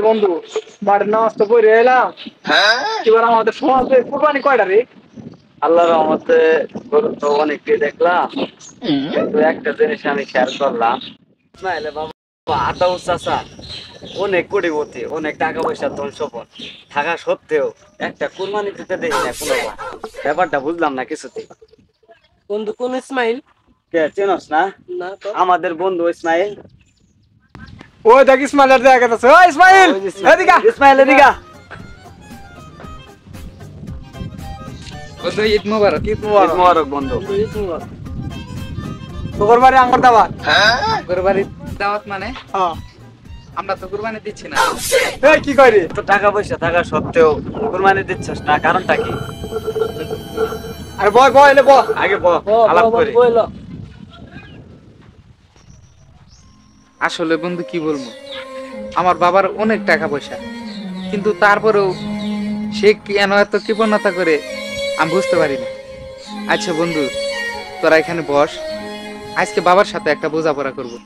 বন্ধু বাড়ির নামাজ তো পড়ে এলাম। এবার আমাদের সমাজে কুরবানি কয়টা রে? আল্লাহর রহমতে গরু তো অনেককে দেখলাম, কিন্তু একটা জিনিস আমি খেয়াল করলাম, ইসমাইল বাবা আতাউর চাচা অনেক কোটিপতি, অনেক টাকা পয়সা ধন সম্পদ থাকা সত্ত্বেও একটা কুরবানি দিতে দেখি না কোনো। ব্যাপারটা বুঝলাম না কিছুতেই। বন্ধু কোন ইসমাইল? কে চেনস না? না তো। আমাদের বন্ধু ইসমাইল। ওই দেখ ইসমাইলের দেখা যাচ্ছে। ওই ইসমাইল এদিকে ইসমাইল এদিকে। বন্ধু ঈদ মোবারক। ঈদ মোবারক বন্ধু। তোর বাড়ি আমার দাওয়াত। কুরবানির দাওয়াত মানে হ্যাঁ। আমরা তো কুরবানি দিচ্ছি না। এই কি করি? তো টাকা পয়সা থাকা সত্ত্বেও কুরবানি দিচ্ছিস না, কারণটা কি? আরে বয় বয় এলে বয়। আগে আলাপ করি। আসলে বন্ধু কি বলবো, আমার বাবার অনেক টাকা পয়সা, কিন্তু তারপরেও সে কেন এত কৃপণতা করে আমি বুঝতে পারি না। আচ্ছা বন্ধু, তোরা এখানে বস, আজকে বাবার সাথে একটা বোঝাপড়া করবো।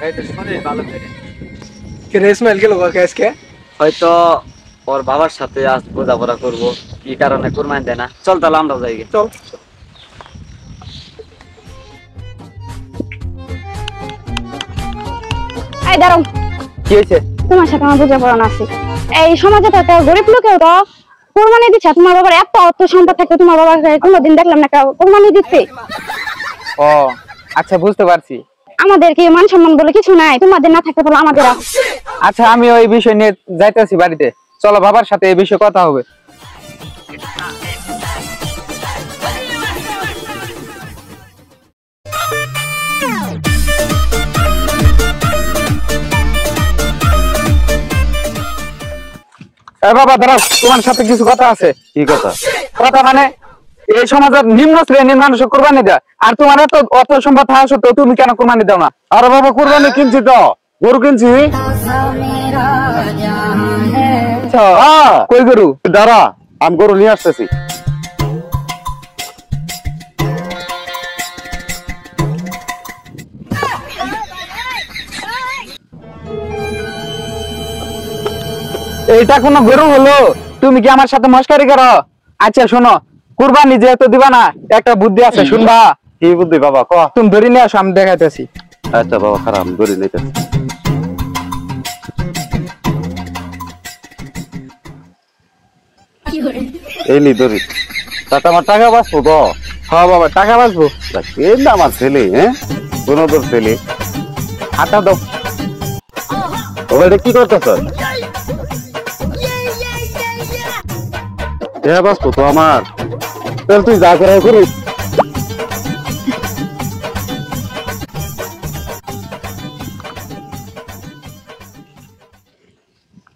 এই তো শুনি ভালো করে। কে রে ইসমাইল গেল আজকে? হয়তো ওর বাবার সাথে আজ বোঝাপড়া করবো, কি কারণে কুরবানি দেয় না। চল তাহলে আমরাও যাই। চল। এই দাঁড়াও, কি হয়েছে? তোমার সাথে আমার বোঝাপড়া না আছে। এই সমাজে তো একটা গরিব লোকেও তো কোরবানি দিচ্ছে। তোমার বাবার এত অর্থ সম্পদ থাকতে তোমার বাবাকে কোনোদিন দেখলাম না কোরবানি দিচ্ছে। ও আচ্ছা, বুঝতে পারছি। আমাদের কি মান সম্মান বলে কিছু নাই? তোমাদের না থাকতে বলে আমাদের আছে। আচ্ছা, আমি ওই বিষয় নিয়ে যাইতেছি বাড়িতে, চলো বাবার সাথে এই বিষয়ে কথা হবে। বাবা দাঁড়াও, তোমার সাথে কিছু কথা আছে। কি কথা? কথা মানে এই সমাজের নিম্ন শ্রেণীর মানুষ কোরবানি দেয়, আর তোমার এত অর্থ সম্পদ থাকা সত্ত্বেও তুমি কেন কোরবানি দাও না? আরে বাবা কুরবানি কিনছি তো, গরু কিনছি। কই গরু? দাঁড়া, আমি গরু নিয়ে আসতেছি। এইটা কোনো গরু হলো? তুমি কি আমার সাথে মস্কারি করো? আচ্ছা শোনো, কুরবানি যেহেতু দিবা না, একটা বুদ্ধি আছে, শুনবা? কি বুদ্ধি বাবা ক? তুমি ধরে নিয়ে আসো, আমি দেখাইতেছি। আচ্ছা বাবা খারাপ, আমি ধরে নিতেছি। এই নি ধরি। তাতে আমার টাকা বাঁচবো তো? হ্যাঁ বাবা, টাকা বাঁচবো। আমার ছেলে, হ্যাঁ কোনো তোর ছেলে। হাতটা দাও। ওটা কি করতেছ? টাকা বাঁচবো তো আমার, তাহলে তুই যা করে করিস।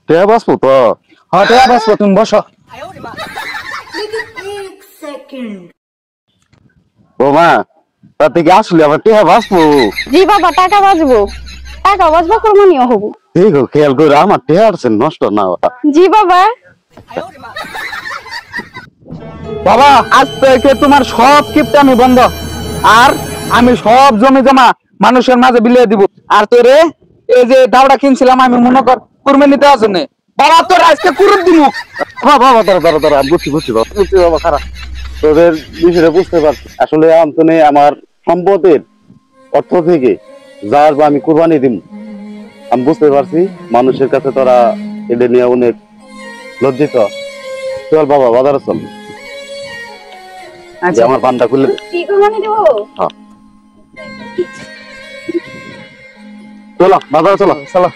টাকা বাঁচবো তো? হ্যাঁ টাকা বাঁচবো, তুমি বসো। ও মা, তার থেকে আসলে আমার টাকা বাঁচবো? জি বাবা, টাকা বাঁচবো, টাকা বাঁচবো, কোরবানিও হবো। এই গো খেয়াল করে আমার টাকা আছে নষ্ট না। জি বাবা। বাবা আজ থেকে তোমার সব কিপটামি বন্ধ, আর আমি সব জমি জমা মানুষের মাঝে বিলিয়ে দিব। আর তোরে এই যে দাওড়া কিনছিলাম আমি মনে কর কুরবানি দেওয়ার জন্য, বাবা তোর আজকে কুরুপ দিব। বাবা দাঁড়া বুঝছি বাবা খারাপ। তোদের বিষয়টা বুঝতে পারছি। আসলে আন্তনে আমার সম্পদের অর্থ থেকে যার বা আমি কুরবানি দিব, আমি বুঝতে পারছি মানুষের কাছে তোরা এটা নিয়ে অনেক লজ্জিত। চল বাবা বাজারে চল, যে আমার পানটা খুলে দে। কি কোরবানি দেবো? চলো বাজারে চলো। চলো।